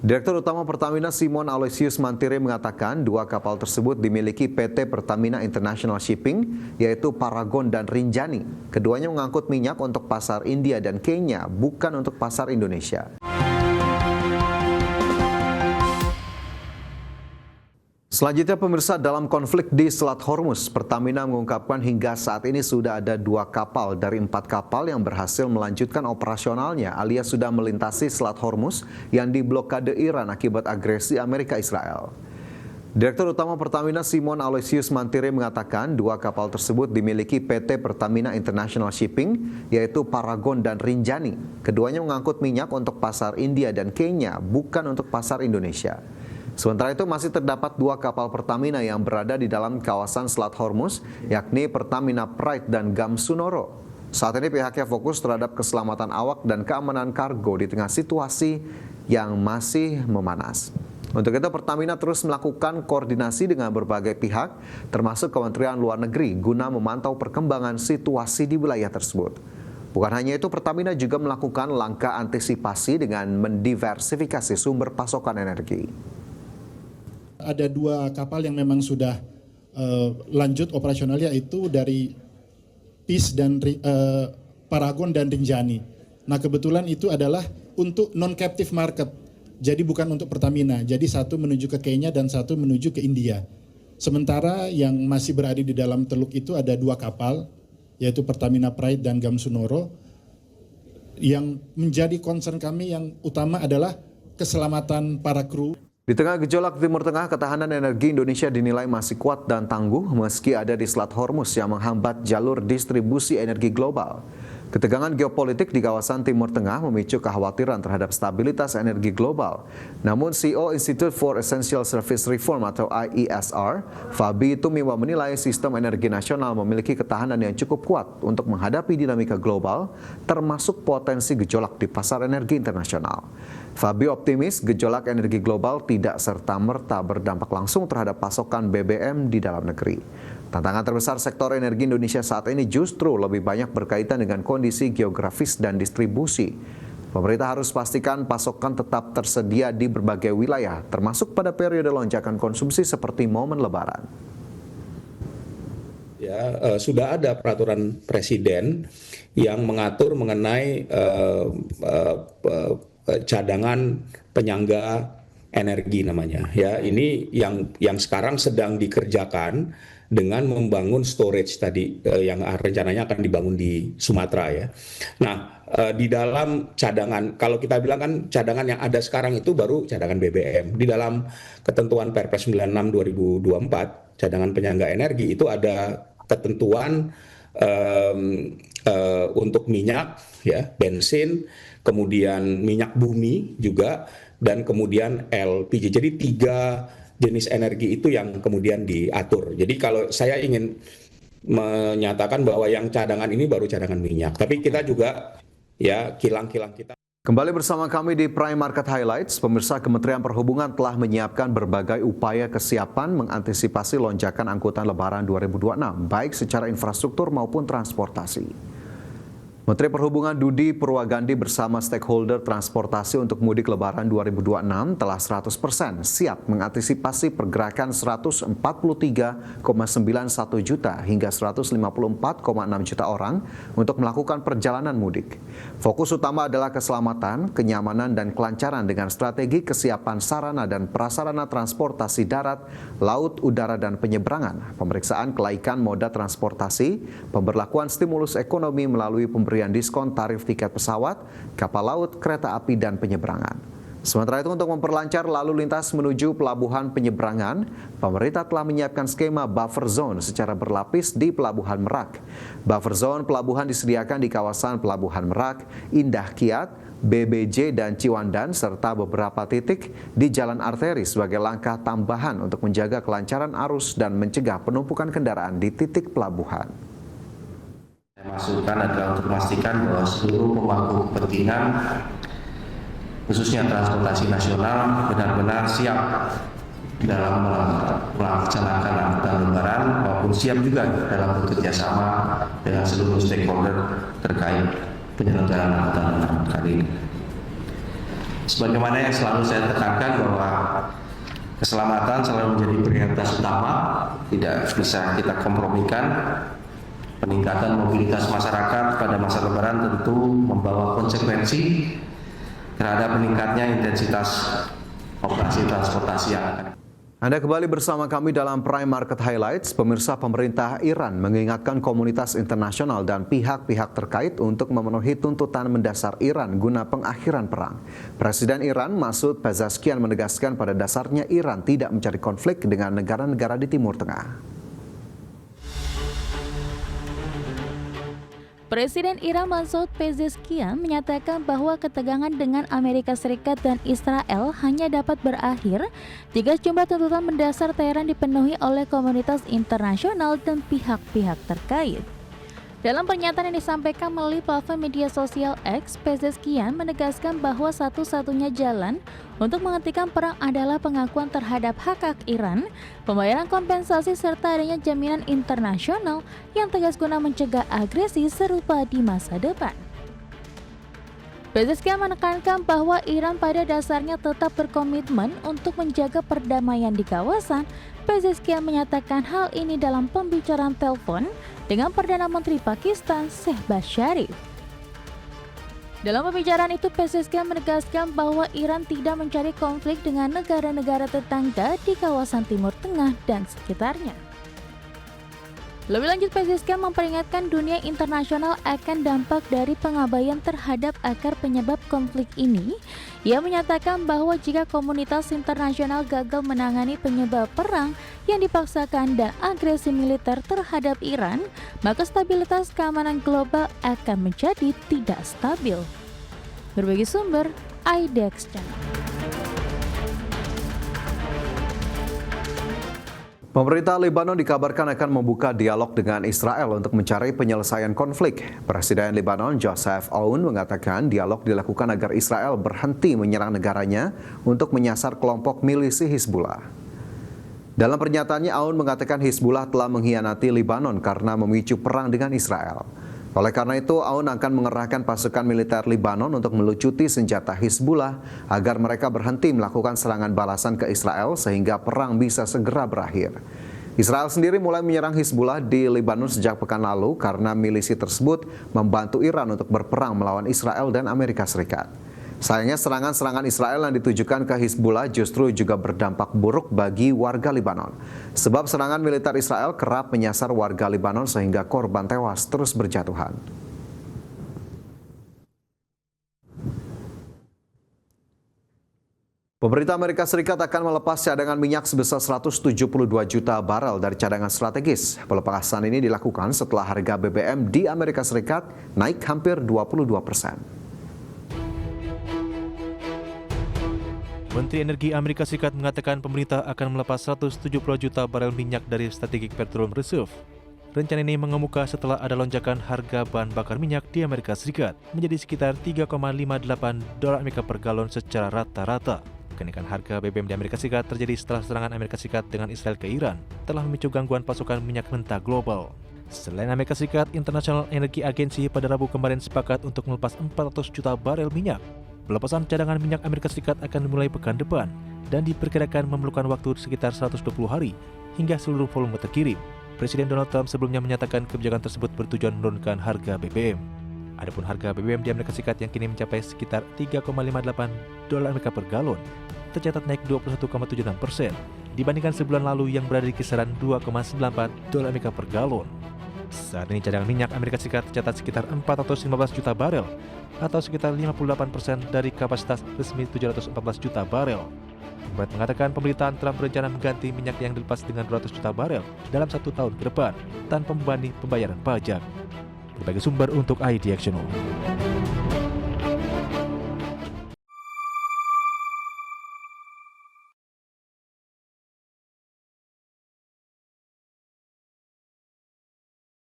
Direktur Utama Pertamina Simon Aloysius Mantire mengatakan dua kapal tersebut dimiliki PT Pertamina International Shipping, yaitu Paragon dan Rinjani. Keduanya mengangkut minyak untuk pasar India dan Kenya, bukan untuk pasar Indonesia. Selanjutnya pemirsa, dalam konflik di Selat Hormuz, Pertamina mengungkapkan hingga saat ini sudah ada 2 kapal dari 4 kapal yang berhasil melanjutkan operasionalnya alias sudah melintasi Selat Hormuz yang diblokade Iran akibat agresi Amerika Israel. Direktur Utama Pertamina Simon Aloysius Mantire mengatakan 2 kapal tersebut dimiliki PT Pertamina International Shipping, yaitu Paragon dan Rinjani. Keduanya mengangkut minyak untuk pasar India dan Kenya, bukan untuk pasar Indonesia. Sementara itu masih terdapat 2 kapal Pertamina yang berada di dalam kawasan Selat Hormuz, yakni Pertamina Pride dan Gamsunoro. Saat ini pihaknya fokus terhadap keselamatan awak dan keamanan kargo di tengah situasi yang masih memanas. Untuk itu Pertamina terus melakukan koordinasi dengan berbagai pihak, termasuk Kementerian Luar Negeri, guna memantau perkembangan situasi di wilayah tersebut. Bukan hanya itu, Pertamina juga melakukan langkah antisipasi dengan mendiversifikasi sumber pasokan energi. Ada 2 kapal yang memang sudah lanjut operasional, yaitu dari PIS dan Paragon dan Rinjani. Nah kebetulan itu adalah untuk non-captive market, jadi bukan untuk Pertamina. Jadi satu menuju ke Kenya dan satu menuju ke India. Sementara yang masih berada di dalam teluk itu ada 2 kapal, yaitu Pertamina Pride dan Gamsunoro. Yang menjadi concern kami yang utama adalah keselamatan para kru. Di tengah gejolak Timur Tengah, ketahanan energi Indonesia dinilai masih kuat dan tangguh meski ada di Selat Hormuz yang menghambat jalur distribusi energi global. Ketegangan geopolitik di kawasan Timur Tengah memicu kekhawatiran terhadap stabilitas energi global. Namun CEO Institute for Essential Service Reform atau IESR, Fabi Tumiwa menilai sistem energi nasional memiliki ketahanan yang cukup kuat untuk menghadapi dinamika global, termasuk potensi gejolak di pasar energi internasional. Fabi optimis gejolak energi global tidak serta-merta berdampak langsung terhadap pasokan BBM di dalam negeri. Tantangan terbesar sektor energi Indonesia saat ini justru lebih banyak berkaitan dengan kondisi geografis dan distribusi. Pemerintah harus pastikan pasokan tetap tersedia di berbagai wilayah, termasuk pada periode lonjakan konsumsi seperti momen Lebaran. Ya, sudah ada peraturan presiden yang mengatur mengenai cadangan penyangga energi namanya. Ya, ini yang sekarang sedang dikerjakan dengan membangun storage tadi yang rencananya akan dibangun di Sumatera ya. Nah, di dalam cadangan, kalau kita bilang kan cadangan yang ada sekarang itu baru cadangan BBM. Di dalam ketentuan Perpres 96 2024, cadangan penyangga energi itu ada ketentuan untuk minyak ya, bensin, kemudian minyak bumi juga, dan kemudian LPG. Jadi 3 jenis energi itu yang kemudian diatur. Jadi kalau saya ingin menyatakan bahwa yang cadangan ini baru cadangan minyak, tapi kita juga ya kilang-kilang kita. Kembali bersama kami di Prime Market Highlights. Pemirsa, Kementerian Perhubungan telah menyiapkan berbagai upaya kesiapan mengantisipasi lonjakan angkutan Lebaran 2026, baik secara infrastruktur maupun transportasi. Menteri Perhubungan Dudi Purwagandi bersama stakeholder transportasi untuk mudik Lebaran 2026 telah 100% siap mengantisipasi pergerakan 143,91 juta hingga 154,6 juta orang untuk melakukan perjalanan mudik. Fokus utama adalah keselamatan, kenyamanan, dan kelancaran dengan strategi kesiapan sarana dan prasarana transportasi darat, laut, udara, dan penyeberangan, pemeriksaan kelaikan moda transportasi, pemberlakuan stimulus ekonomi melalui pemberian diskon tarif tiket pesawat, kapal laut, kereta api, dan penyeberangan. Sementara itu, untuk memperlancar lalu lintas menuju pelabuhan penyeberangan, pemerintah telah menyiapkan skema buffer zone secara berlapis di Pelabuhan Merak. Buffer zone pelabuhan disediakan di kawasan Pelabuhan Merak, Indah Kiat, BBJ, dan Ciwandan, serta beberapa titik di jalan arteri sebagai langkah tambahan untuk menjaga kelancaran arus dan mencegah penumpukan kendaraan di titik pelabuhan. Masukan adalah untuk memastikan bahwa seluruh pemangku kepentingan khususnya transportasi nasional benar-benar siap dalam melaksanakan angkutan Lebaran maupun siap juga dalam bekerja sama dengan seluruh stakeholder terkait penyelenggaraan angkutan Lebaran kali ini. Sebagaimana yang selalu saya tekankan bahwa keselamatan selalu menjadi prioritas utama, tidak bisa kita kompromikan. Peningkatan mobilitas masyarakat pada masa Lebaran tentu membawa konsekuensi terhadap meningkatnya intensitas operasi transportasi yang akan. Anda kembali bersama kami dalam Prime Market Highlights. Pemirsa, pemerintah Iran mengingatkan komunitas internasional dan pihak-pihak terkait untuk memenuhi tuntutan mendasar Iran guna pengakhiran perang. Presiden Iran Masoud Pezeshkian menegaskan pada dasarnya Iran tidak mencari konflik dengan negara-negara di Timur Tengah. Presiden Iran Masoud Pezeshkian menyatakan bahwa ketegangan dengan Amerika Serikat dan Israel hanya dapat berakhir jika sejumlah tuntutan mendasar Teheran dipenuhi oleh komunitas internasional dan pihak-pihak terkait. Dalam pernyataan yang disampaikan melalui platform media sosial X, Pezeshkian menegaskan bahwa satu-satunya jalan untuk menghentikan perang adalah pengakuan terhadap hak-hak Iran, pembayaran kompensasi serta adanya jaminan internasional yang tegas guna mencegah agresi serupa di masa depan. Pezeshkian menekankan bahwa Iran pada dasarnya tetap berkomitmen untuk menjaga perdamaian di kawasan. Pezeshkian menyatakan hal ini dalam pembicaraan telepon dengan Perdana Menteri Pakistan Shehbaz Sharif. Dalam pembicaraan itu, Pezeshkian menegaskan bahwa Iran tidak mencari konflik dengan negara-negara tetangga di kawasan Timur Tengah dan sekitarnya. Lebih lanjut, Pezeshkian memperingatkan dunia internasional akan dampak dari pengabaian terhadap akar penyebab konflik ini. Ia menyatakan bahwa jika komunitas internasional gagal menangani penyebab perang yang dipaksakan dan agresi militer terhadap Iran, maka stabilitas keamanan global akan menjadi tidak stabil. Berbagi sumber, IDEX Channel. Pemerintah Lebanon dikabarkan akan membuka dialog dengan Israel untuk mencari penyelesaian konflik. Presiden Lebanon Joseph Aoun mengatakan dialog dilakukan agar Israel berhenti menyerang negaranya untuk menyasar kelompok milisi Hizbullah. Dalam pernyataannya, Aoun mengatakan Hizbullah telah mengkhianati Lebanon karena memicu perang dengan Israel. Oleh karena itu, Aoun akan mengerahkan pasukan militer Lebanon untuk melucuti senjata Hizbullah agar mereka berhenti melakukan serangan balasan ke Israel sehingga perang bisa segera berakhir. Israel sendiri mulai menyerang Hizbullah di Lebanon sejak pekan lalu karena milisi tersebut membantu Iran untuk berperang melawan Israel dan Amerika Serikat. Sayangnya serangan-serangan Israel yang ditujukan ke Hizbullah justru juga berdampak buruk bagi warga Lebanon. Sebab serangan militer Israel kerap menyasar warga Lebanon sehingga korban tewas terus berjatuhan. Pemerintah Amerika Serikat akan melepas cadangan minyak sebesar 172 juta barel dari cadangan strategis. Pelepasan ini dilakukan setelah harga BBM di Amerika Serikat naik hampir 22%. Menteri Energi Amerika Serikat mengatakan pemerintah akan melepas 170 juta barel minyak dari Strategic Petroleum Reserve. Rencana ini mengemuka setelah ada lonjakan harga bahan bakar minyak di Amerika Serikat menjadi sekitar $3,58 per galon secara rata-rata. Kenaikan harga BBM di Amerika Serikat terjadi setelah serangan Amerika Serikat dengan Israel ke Iran telah memicu gangguan pasokan minyak mentah global. Selain Amerika Serikat, International Energy Agency pada Rabu kemarin sepakat untuk melepas 400 juta barel minyak. Pelepasan cadangan minyak Amerika Serikat akan dimulai pekan depan dan diperkirakan memerlukan waktu sekitar 120 hari hingga seluruh volume terkirim. Presiden Donald Trump sebelumnya menyatakan kebijakan tersebut bertujuan menurunkan harga BBM. Adapun harga BBM di Amerika Serikat yang kini mencapai sekitar $3,58 per galon tercatat naik 21,76% dibandingkan sebulan lalu yang berada di kisaran $2,94 per galon. Saat ini cadangan minyak Amerika Serikat tercatat sekitar 415 juta barel atau sekitar 58% dari kapasitas resmi 714 juta barel. Pembuat mengatakan pemerintahan Trump berencana mengganti minyak yang dilepas dengan 200 juta barel dalam 1 tahun ke depan tanpa membebani pembayaran pajak. Berbagai sumber untuk IDX Channel.